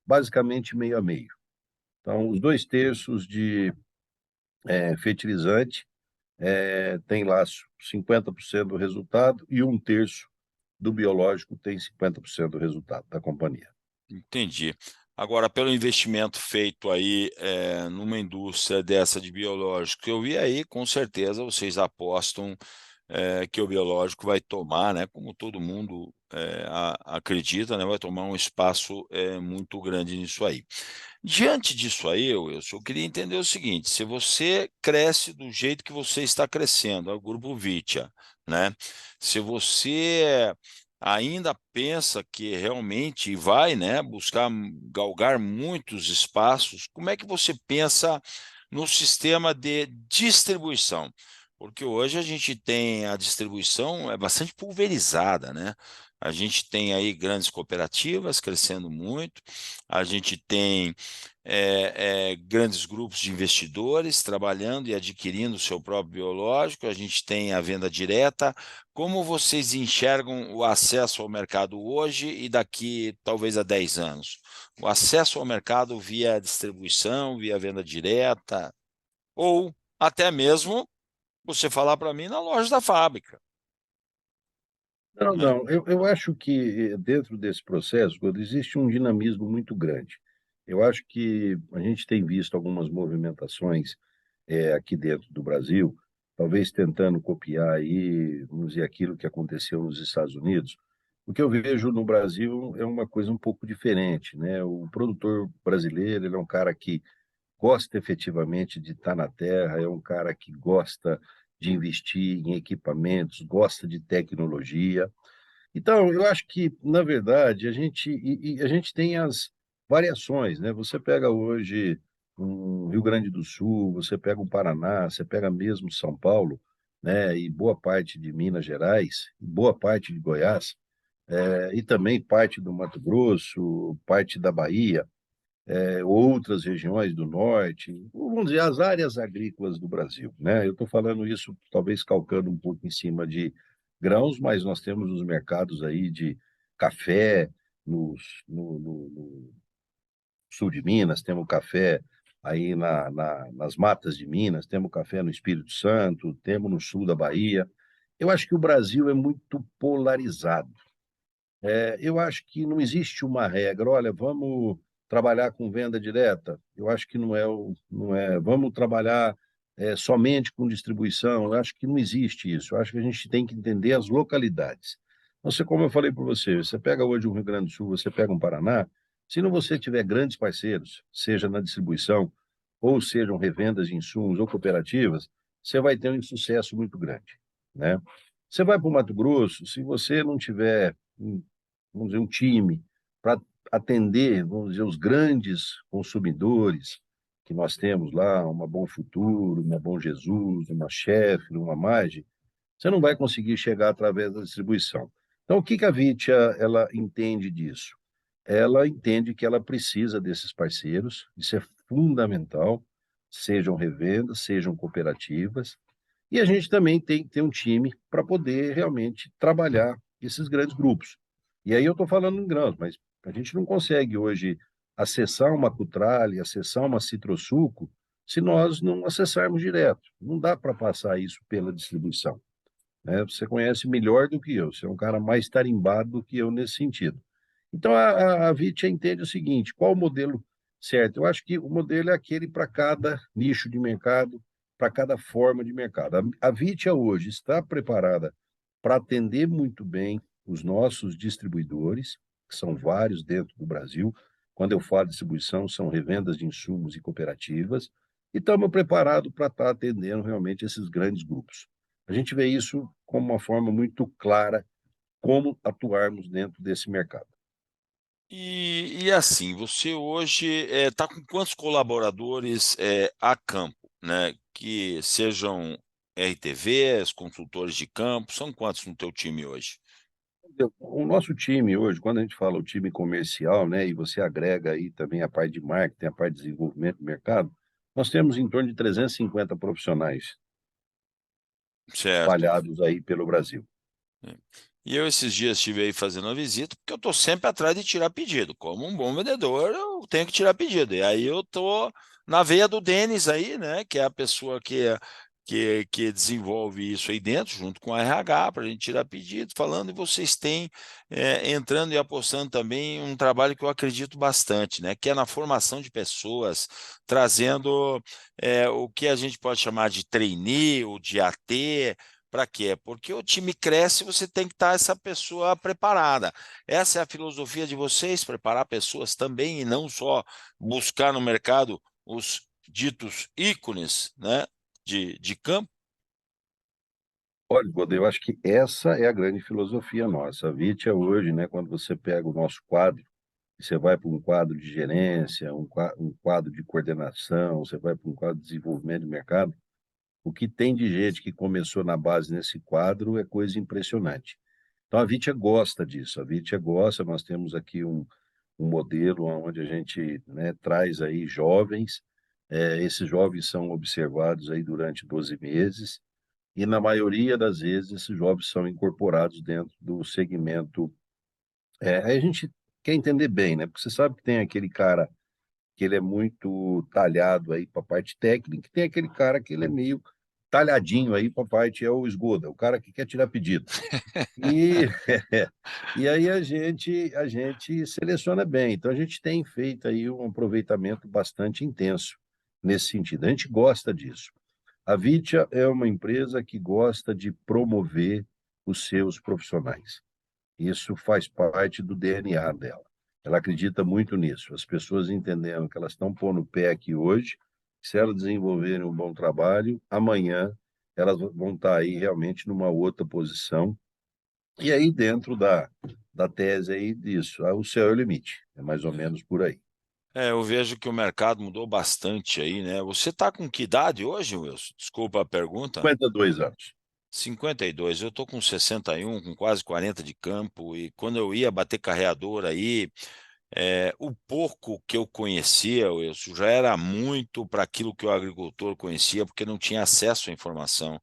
basicamente meio a meio. Então, os dois terços de fertilizante tem lá 50% do resultado e um terço do biológico tem 50% do resultado da companhia. Entendi. Agora, pelo investimento feito aí numa indústria dessa de biológico, eu vi aí, com certeza vocês apostam que o biológico vai tomar, né, como todo mundo acredita, né, vai tomar um espaço muito grande nisso aí. Diante disso aí, Wilson, eu queria entender o seguinte: se você cresce do jeito que você está crescendo, é o Grupo Vitia, né? Se você ainda pensa que realmente vai, né, buscar galgar muitos espaços? Como é que você pensa no sistema de distribuição? Porque hoje a gente tem a distribuição é bastante pulverizada, né? A gente tem aí grandes cooperativas crescendo muito, a gente tem grandes grupos de investidores trabalhando e adquirindo o seu próprio biológico, a gente tem a venda direta. Como vocês enxergam o acesso ao mercado hoje e daqui talvez a 10 anos? O acesso ao mercado via distribuição, via venda direta, ou até mesmo você falar para mim na loja da fábrica, Não, né? não, eu acho que dentro desse processo, Godro, existe um dinamismo muito grande. Eu acho que a gente tem visto algumas movimentações aqui dentro do Brasil, talvez tentando copiar aí, vamos dizer, aquilo que aconteceu nos Estados Unidos. O que eu vejo no Brasil é uma coisa um pouco diferente, né? O produtor brasileiro, ele é um cara que gosta efetivamente de estar na terra, é um cara que gosta de investir em equipamentos, gosta de tecnologia. Então, eu acho que, na verdade, a gente tem as variações, né? Você pega hoje um Rio Grande do Sul, você pega o Paraná, você pega mesmo São Paulo, né? E boa parte de Minas Gerais, boa parte de Goiás, e também parte do Mato Grosso, parte da Bahia, outras regiões do norte, vamos dizer, as áreas agrícolas do Brasil, né? Eu estou falando isso talvez calcando um pouco em cima de grãos, mas nós temos os mercados aí de café no sul de Minas, temos café aí nas matas de Minas, temos café no Espírito Santo, temos no sul da Bahia. Eu acho que o Brasil é muito polarizado. Eu acho que não existe uma regra. Olha, vamos trabalhar com venda direta. Eu acho que não é. Vamos trabalhar somente com distribuição. Eu acho que não existe isso. Eu acho que a gente tem que entender as localidades. Você, como eu falei para você, você pega hoje o Rio Grande do Sul, você pega um Paraná. Se não você tiver grandes parceiros, seja na distribuição ou sejam revendas de insumos ou cooperativas, você vai ter um insucesso muito grande, né? Você vai para o Mato Grosso, se você não tiver vamos dizer, um time para atender, vamos dizer, os grandes consumidores que nós temos lá, uma Bom Futuro, uma Bom Jesus, uma Chefe, uma Mage, você não vai conseguir chegar através da distribuição. Então, o que que a Vitia ela entende disso? Ela entende que ela precisa desses parceiros, isso é fundamental, sejam revendas, sejam cooperativas, e a gente também tem que ter um time para poder realmente trabalhar esses grandes grupos. E aí eu estou falando em grãos, mas a gente não consegue hoje acessar uma Cutrale, acessar uma Citrosuco, se nós não acessarmos direto. Não dá para passar isso pela distribuição, né? Você conhece melhor do que eu, você é um cara mais tarimbado do que eu nesse sentido. Então a Vitia entende o seguinte: qual o modelo certo? Eu acho que o modelo é aquele para cada nicho de mercado, para cada forma de mercado. A Vitia hoje está preparada para atender muito bem os nossos distribuidores, que são vários dentro do Brasil. Quando eu falo distribuição, são revendas de insumos e cooperativas, e estamos preparados para estar atendendo realmente esses grandes grupos. A gente vê isso como uma forma muito clara como atuarmos dentro desse mercado. E assim, você hoje está com quantos colaboradores a campo, né? Que sejam RTVs, consultores de campo, são quantos no teu time hoje? O nosso time hoje, quando a gente fala o time comercial, né, e você agrega aí também a parte de marketing, a parte de desenvolvimento do mercado, nós temos em torno de 350 profissionais Certo. espalhados aí pelo Brasil. E eu esses dias estive aí fazendo uma visita, porque eu estou sempre atrás de tirar pedido. Como um bom vendedor, eu tenho que tirar pedido. E aí eu estou na veia do Denis aí, né? Que é a pessoa que desenvolve isso aí dentro, junto com a RH, para a gente tirar pedido, falando, e vocês têm entrando e apostando também em um trabalho que eu acredito bastante, né? Que é na formação de pessoas, trazendo o que a gente pode chamar de trainee ou de AT. Para quê? Porque o time cresce, você tem que estar essa pessoa preparada. Essa é a filosofia de vocês, preparar pessoas também e não só buscar no mercado os ditos ícones, né, de campo. Olha, Godoy, eu acho que essa é a grande filosofia nossa. A Vitia hoje, né, quando você pega o nosso quadro, e você vai para um quadro de gerência, um quadro de coordenação, você vai para um quadro de desenvolvimento de mercado, o que tem de gente que começou na base nesse quadro é coisa impressionante. Então a Vitia gosta disso, a Vitia gosta, nós temos aqui um modelo onde a gente, né, traz aí jovens, esses jovens são observados aí durante 12 meses, e na maioria das vezes esses jovens são incorporados dentro do segmento. Aí a gente quer entender bem, né? Porque você sabe que tem aquele cara que ele é muito talhado aí para a parte técnica, e tem aquele cara que ele é meio talhadinho aí para a parte é o esgoda, o cara que quer tirar pedido. E, e aí a gente seleciona bem. Então a gente tem feito aí um aproveitamento bastante intenso nesse sentido. A gente gosta disso. A Vitia é uma empresa que gosta de promover os seus profissionais. Isso faz parte do DNA dela. Ela acredita muito nisso. As pessoas entendendo que elas estão pondo o pé aqui hoje, se elas desenvolverem um bom trabalho, amanhã elas vão estar aí realmente numa outra posição. E aí, dentro da tese aí disso, o céu é o limite. É mais ou menos por aí. Eu vejo que o mercado mudou bastante aí, né? Você está com que idade hoje, Wilson? Desculpa a pergunta. 52 anos. 52. Eu tô com 61, com quase 40 de campo, e quando eu ia bater carreador aí, o pouco que eu conhecia, Wilson, já era muito para aquilo que o agricultor conhecia, porque não tinha acesso à informação.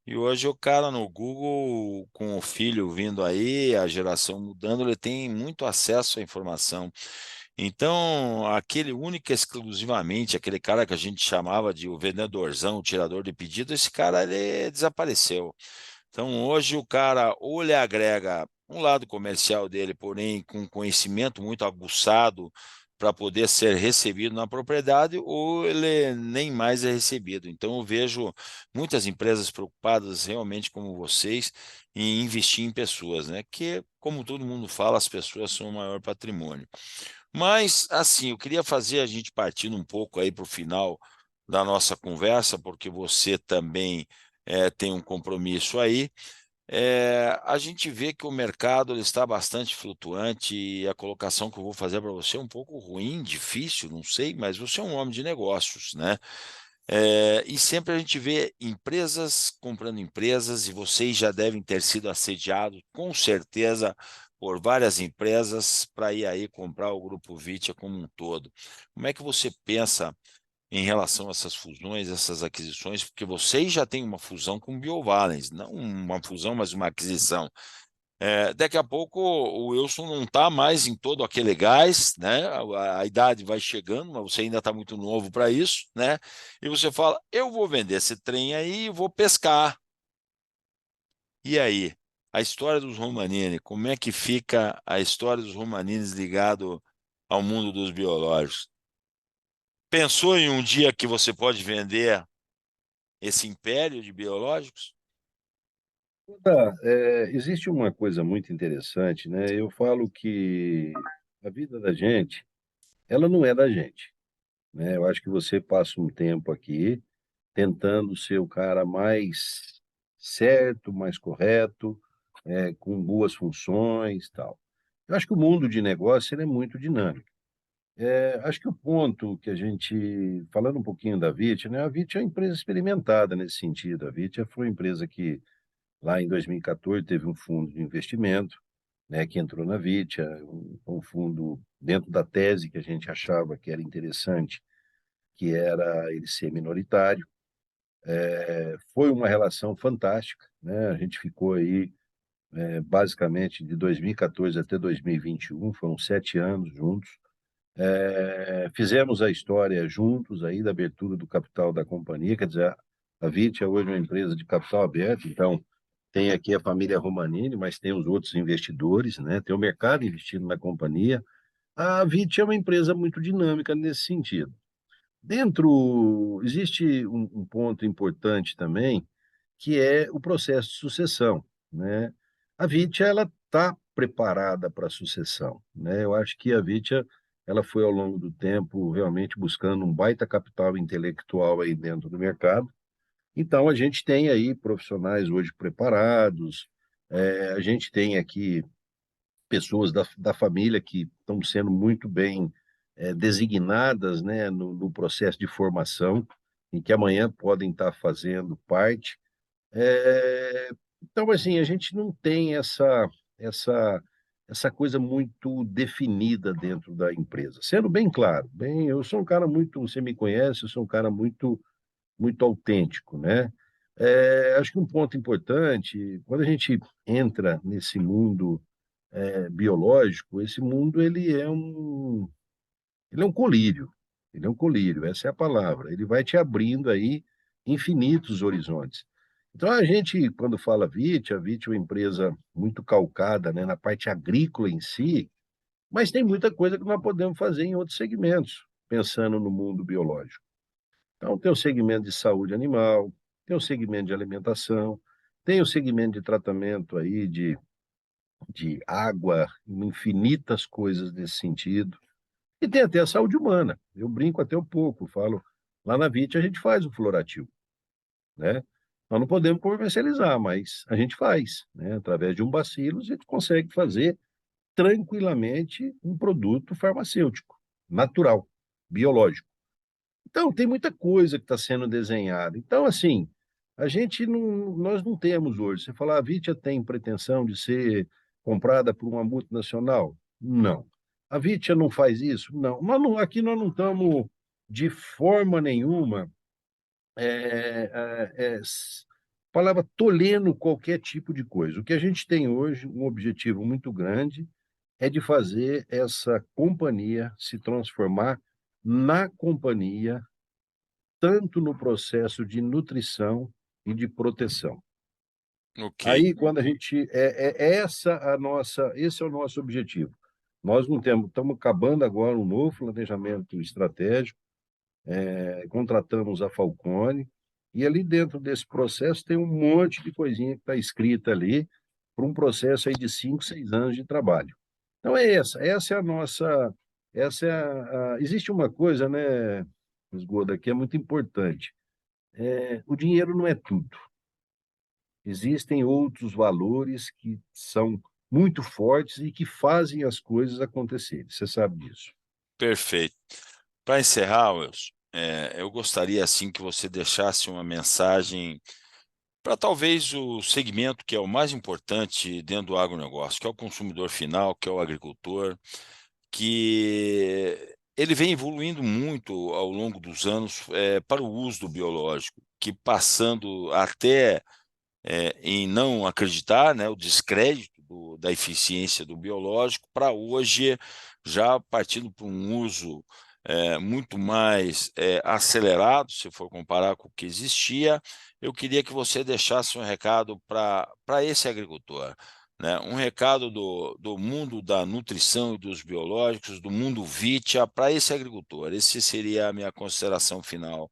E hoje o cara no Google, com o filho vindo aí, a geração mudando, ele tem muito acesso à informação. Então, aquele única e exclusivamente, aquele cara que a gente chamava de o vendedorzão, o tirador de pedido, esse cara ele desapareceu. Então, hoje o cara ou ele agrega um lado comercial dele, porém com conhecimento muito aguçado para poder ser recebido na propriedade, ou ele nem mais é recebido. Então, eu vejo muitas empresas preocupadas realmente como vocês em investir em pessoas, né? Que, como todo mundo fala, as pessoas são o maior patrimônio. Mas, assim, eu queria fazer a gente partindo um pouco aí para o final da nossa conversa, porque você também tem um compromisso aí. A gente vê que o mercado ele está bastante flutuante e a colocação que eu vou fazer para você é um pouco ruim, difícil, não sei, mas você é um homem de negócios, né? E sempre a gente vê empresas comprando empresas e vocês já devem ter sido assediados, com certeza, por várias empresas para ir aí comprar o Grupo Vitia como um todo. Como é que você pensa em relação a essas fusões, essas aquisições? Porque vocês já têm uma fusão com o BioValens, não uma fusão, mas uma aquisição. Daqui a pouco o Wilson não está mais em todo aquele gás, né? A idade vai chegando, mas você ainda está muito novo para isso, né? E você fala: eu vou vender esse trem aí e vou pescar. E aí? A história dos Romanini, como é que fica a história dos Romanines ligado ao mundo dos biológicos? Pensou em um dia que você pode vender esse império de biológicos? Existe uma coisa muito interessante, né? Eu falo que a vida da gente, ela não é da gente, né? Eu acho que você passa um tempo aqui tentando ser o cara mais certo, mais correto, com boas funções, tal. Eu acho que o mundo de negócio ele é muito dinâmico. Acho que o ponto que a gente, falando um pouquinho da Vit, né? A Vit é uma empresa experimentada nesse sentido. A Vit foi uma empresa que lá em 2014 teve um fundo de investimento, né, que entrou na Vitia, um fundo dentro da tese que a gente achava que era interessante, que era ele ser minoritário. Foi uma relação fantástica, né? A gente ficou aí basicamente de 2014 até 2021, foram 7 anos juntos. Fizemos a história juntos aí da abertura do capital da companhia, quer dizer, a Vitia hoje é uma empresa de capital aberto, então tem aqui a família Romanini, mas tem os outros investidores, né? Tem o mercado investindo na companhia. A Vit é uma empresa muito dinâmica nesse sentido. Existe um ponto importante também, que é o processo de sucessão, né? A Vitia, ela está preparada para a sucessão, né? Eu acho que a Vitia, ela foi ao longo do tempo realmente buscando um baita capital intelectual aí dentro do mercado, Então, a gente tem aí profissionais hoje preparados, a gente tem aqui pessoas da família que estão sendo muito bem designadas, né, no processo de formação, em que amanhã podem estar fazendo parte. Eh, então, assim, a gente não tem essa essa coisa muito definida dentro da empresa. Sendo bem claro, eu sou um cara muito, você me conhece, eu sou um cara muito autêntico, né. Acho que um ponto importante, quando a gente entra nesse mundo, biológico, esse mundo ele é um colírio, ele é um colírio, essa é a palavra. Ele vai te abrindo aí infinitos horizontes. Então a gente, quando fala VIT, a VIT é uma empresa muito calcada, né, na parte agrícola em si, mas tem muita coisa que nós podemos fazer em outros segmentos, pensando no mundo biológico. Então tem o segmento de saúde animal, tem o segmento de alimentação, tem o segmento de tratamento aí de água, infinitas coisas nesse sentido. E tem até a saúde humana. Eu brinco até um pouco, falo, lá na VIT a gente faz o fluorativo, né? Nós não podemos comercializar, mas a gente faz, né? Através de um bacilo, a gente consegue fazer tranquilamente um produto farmacêutico, natural, biológico. Então, tem muita coisa que está sendo desenhada. Então, assim, nós não temos hoje. Você falar, a Vitia tem pretensão de ser comprada por uma multinacional? Não. A Vitia não faz isso? Não. Aqui nós não estamos, de forma nenhuma, palavra tolhendo qualquer tipo de coisa. O que a gente tem hoje, um objetivo muito grande, é de fazer essa companhia se transformar na companhia tanto no processo de nutrição e de proteção. Ok, Aí, quando a gente é essa a nossa esse é o nosso objetivo. Nós não temos estamos acabando agora um novo planejamento estratégico, contratamos a Falcone, e ali dentro desse processo tem um monte de coisinha que está escrita ali, para um processo aí de 5, 6 anos de trabalho. Então essa é a nossa essa é existe uma coisa, né, Esgoda, que é muito importante. O dinheiro não é tudo. Existem outros valores que são muito fortes e que fazem as coisas acontecerem. Você sabe disso. perfeito. Para encerrar, Wilson, eu gostaria assim que você deixasse uma mensagem para talvez o segmento que é o mais importante dentro do agronegócio, que é o consumidor final, que é o agricultor, que ele vem evoluindo muito ao longo dos anos para o uso do biológico, que passando até em não acreditar, né, o descrédito da eficiência do biológico, para hoje já partindo para um uso muito mais acelerado, se for comparar com o que existia. Eu queria que você deixasse um recado para esse agricultor, né? Um recado do mundo da nutrição e dos biológicos, do mundo Vitia, para esse agricultor. Esse seria a minha consideração final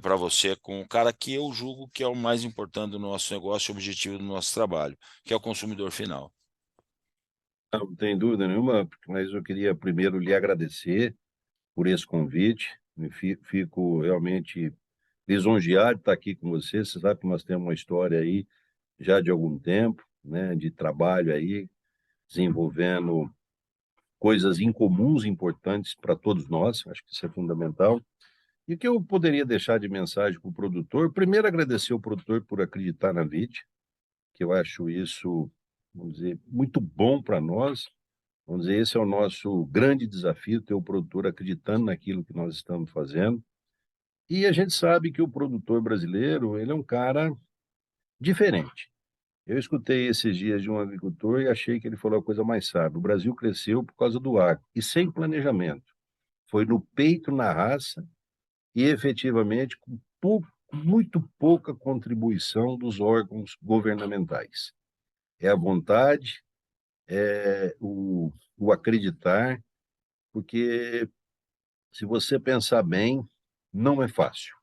para você com o cara que eu julgo que é o mais importante do nosso negócio e objetivo do nosso trabalho, que é o consumidor final. Não tem dúvida nenhuma, mas eu queria primeiro lhe agradecer por esse convite. Fico realmente lisonjeado de estar aqui com você. Você sabe que nós temos uma história aí já de algum tempo, né, de trabalho aí, desenvolvendo coisas incomuns importantes para todos nós. Acho que isso é fundamental. E o que eu poderia deixar de mensagem para o produtor? Primeiro, agradecer o produtor por acreditar na VIT, que eu acho isso, vamos dizer, muito bom para nós. Vamos dizer, esse é o nosso grande desafio, ter o produtor acreditando naquilo que nós estamos fazendo. E a gente sabe que o produtor brasileiro, ele é um cara diferente. Eu escutei esses dias de um agricultor e achei que ele falou a coisa mais sábia. O Brasil cresceu por causa do agro e sem planejamento. Foi no peito, na raça e efetivamente com muito pouca contribuição dos órgãos governamentais. É a vontade, é o acreditar, porque se você pensar bem, não é fácil,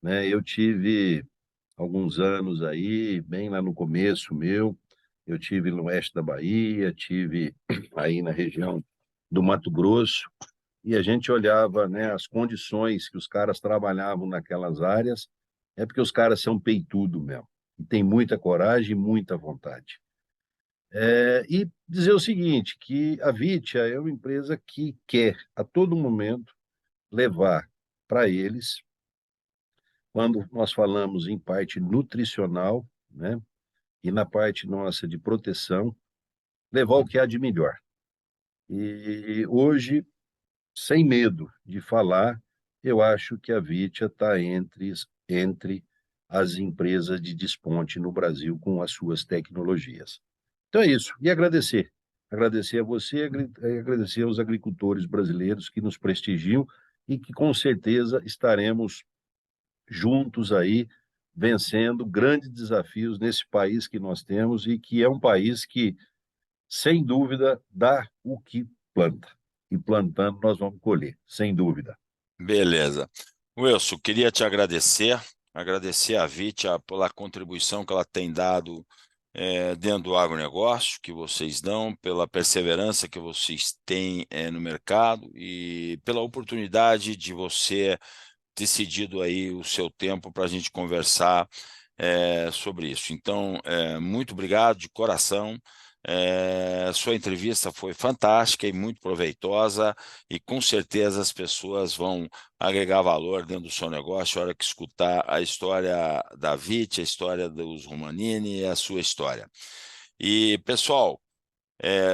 né? Eu tive alguns anos aí, bem lá no começo meu, eu tive no oeste da Bahia, tive aí na região do Mato Grosso, e a gente olhava, né, as condições que os caras trabalhavam naquelas áreas, é porque os caras são peitudo mesmo. E tem muita coragem e muita vontade. E dizer o seguinte, que a Vitia é uma empresa que quer, a todo momento, levar para eles, quando nós falamos em parte nutricional, né, e na parte nossa de proteção, levar o que há de melhor. E hoje, sem medo de falar, eu acho que a Vitia está entre as empresas de desponte no Brasil com as suas tecnologias. Então é isso. E agradecer. Agradecer a você e agradecer aos agricultores brasileiros que nos prestigiam e que com certeza estaremos juntos aí vencendo grandes desafios nesse país que nós temos e que é um país que, sem dúvida, dá o que planta. E plantando nós vamos colher, sem dúvida. Beleza. Wilson, queria te agradecer a Vitia pela contribuição que ela tem dado dentro do agronegócio, que vocês dão, pela perseverança que vocês têm no mercado e pela oportunidade de você ter cedido aí o seu tempo para a gente conversar sobre isso. Então, muito obrigado de coração. Sua entrevista foi fantástica e muito proveitosa e com certeza as pessoas vão agregar valor dentro do seu negócio a hora que escutar a história da Vit, a história dos Romanini e a sua história. E, pessoal,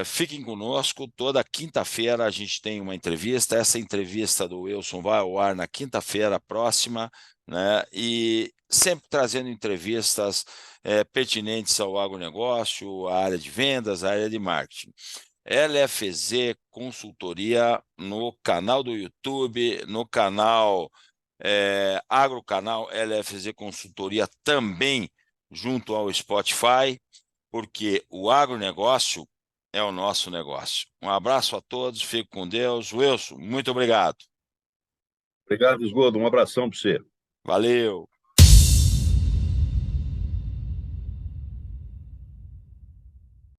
fiquem conosco, toda quinta-feira a gente tem uma entrevista, essa entrevista do Wilson vai ao ar na quinta-feira próxima, né? E sempre trazendo entrevistas pertinentes ao agronegócio, à área de vendas, à área de marketing. LFZ Consultoria no canal do YouTube, no canal Agrocanal LFZ Consultoria também junto ao Spotify, porque o agronegócio é o nosso negócio. Um abraço a todos, fique com Deus. Wilson, muito obrigado. Obrigado, Esgodo. Um abração para você. Valeu.